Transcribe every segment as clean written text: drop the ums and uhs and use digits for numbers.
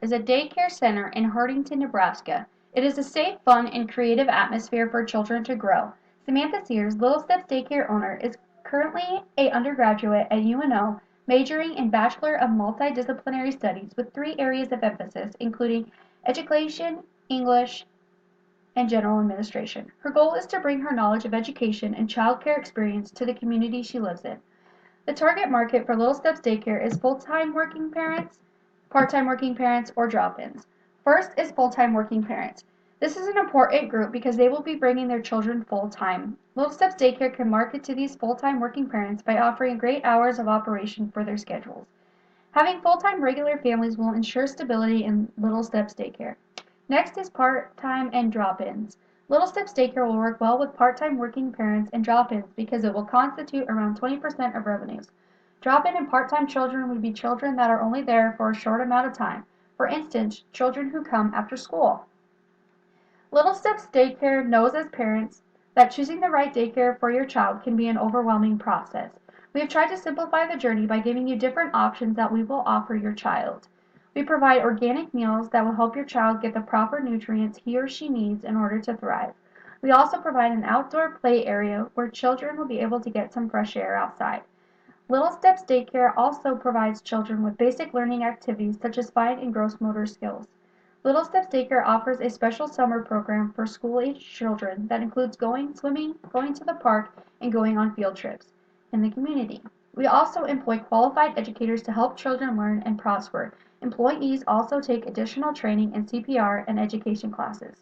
is a daycare center in Hartington, Nebraska. It is a safe, fun, and creative atmosphere for children to grow. Samantha Sears, Little Steps Daycare owner, is currently a undergraduate at UNO, majoring in Bachelor of Multidisciplinary Studies with 3 areas of emphasis, including education, English, and general administration. Her goal is to bring her knowledge of education and childcare experience to the community she lives in. The target market for Little Steps Daycare is full-time working parents, part-time working parents, or drop-ins. First is full-time working parents. This is an important group because they will be bringing their children full-time. Little Steps Daycare can market to these full-time working parents by offering great hours of operation for their schedules. Having full-time regular families will ensure stability in Little Steps Daycare. Next is part-time and drop-ins. Little Steps Daycare will work well with part-time working parents and drop-ins because it will constitute around 20% of revenues. Drop-in and part-time children would be children that are only there for a short amount of time. For instance, children who come after school. Little Steps Daycare knows as parents that choosing the right daycare for your child can be an overwhelming process. We have tried to simplify the journey by giving you different options that we will offer your child. We provide organic meals that will help your child get the proper nutrients he or she needs in order to thrive. We also provide an outdoor play area where children will be able to get some fresh air outside. Little Steps Daycare also provides children with basic learning activities such as fine and gross motor skills. Little Steps Daycare offers a special summer program for school-aged children that includes going swimming, going to the park, and going on field trips in the community. We also employ qualified educators to help children learn and prosper. Employees also take additional training in CPR and education classes.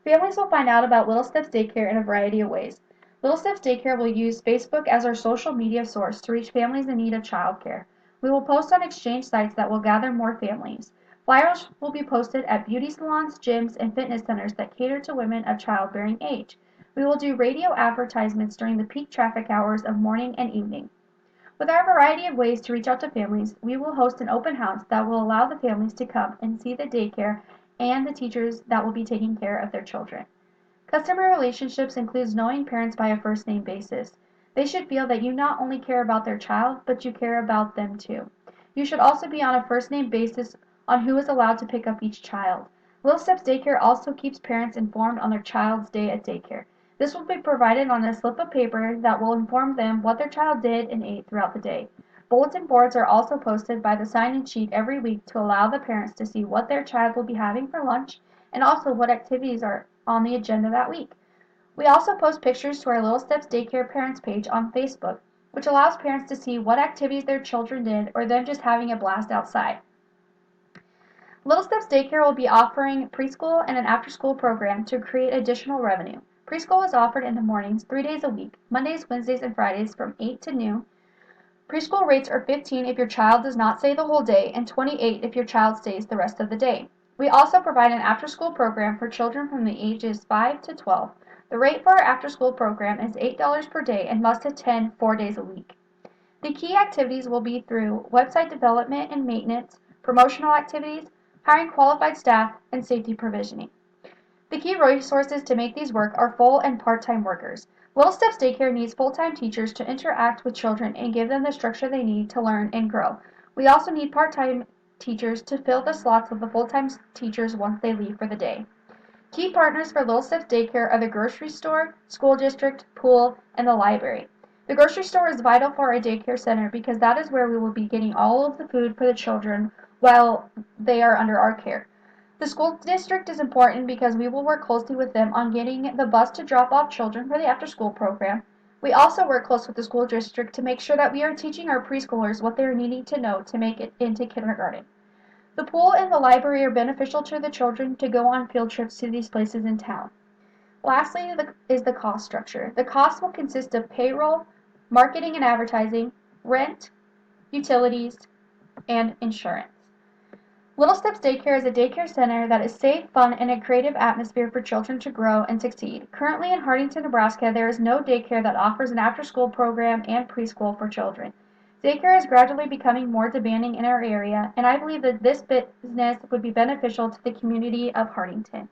Families will find out about Little Steps Daycare in a variety of ways. Little Steps Daycare will use Facebook as our social media source to reach families in need of childcare. We will post on exchange sites that will gather more families. Flyers will be posted at beauty salons, gyms, and fitness centers that cater to women of childbearing age. We will do radio advertisements during the peak traffic hours of morning and evening. With our variety of ways to reach out to families, we will host an open house that will allow the families to come and see the daycare and the teachers that will be taking care of their children. Customer relationships includes knowing parents by a first name basis. They should feel that you not only care about their child, but you care about them too. You should also be on a first name basis on who is allowed to pick up each child. Little Steps Daycare also keeps parents informed on their child's day at daycare. This will be provided on a slip of paper that will inform them what their child did and ate throughout the day. Bulletin boards are also posted by the sign-in sheet every week to allow the parents to see what their child will be having for lunch and also what activities are on the agenda that week. We also post pictures to our Little Steps Daycare Parents page on Facebook, which allows parents to see what activities their children did or them just having a blast outside. Little Steps Daycare will be offering preschool and an after-school program to create additional revenue. Preschool is offered in the mornings 3 days a week, Mondays, Wednesdays, and Fridays from 8 to noon. Preschool rates are 15 if your child does not stay the whole day and 28 if your child stays the rest of the day. We also provide an after-school program for children from the ages 5 to 12. The rate for our after-school program is $8 per day and must attend 4 days a week. The key activities will be through website development and maintenance, promotional activities, hiring qualified staff, and safety provisioning. The key resources to make these work are full and part-time workers. Little Steps Daycare needs full-time teachers to interact with children and give them the structure they need to learn and grow. We also need part-time teachers to fill the slots of the full-time teachers once they leave for the day. Key partners for Little Steps Daycare are the grocery store, school district, pool, and the library. The grocery store is vital for a daycare center because that is where we will be getting all of the food for the children while they are under our care. The school district is important because we will work closely with them on getting the bus to drop off children for the after-school program. We also work close with the school district to make sure that we are teaching our preschoolers what they are needing to know to make it into kindergarten. The pool and the library are beneficial to the children to go on field trips to these places in town. Lastly is the cost structure. The cost will consist of payroll, marketing and advertising, rent, utilities, and insurance. Little Steps Daycare is a daycare center that is safe, fun, and a creative atmosphere for children to grow and succeed. Currently in Hartington, Nebraska, there is no daycare that offers an after-school program and preschool for children. Daycare is gradually becoming more demanding in our area, and I believe that this business would be beneficial to the community of Hartington.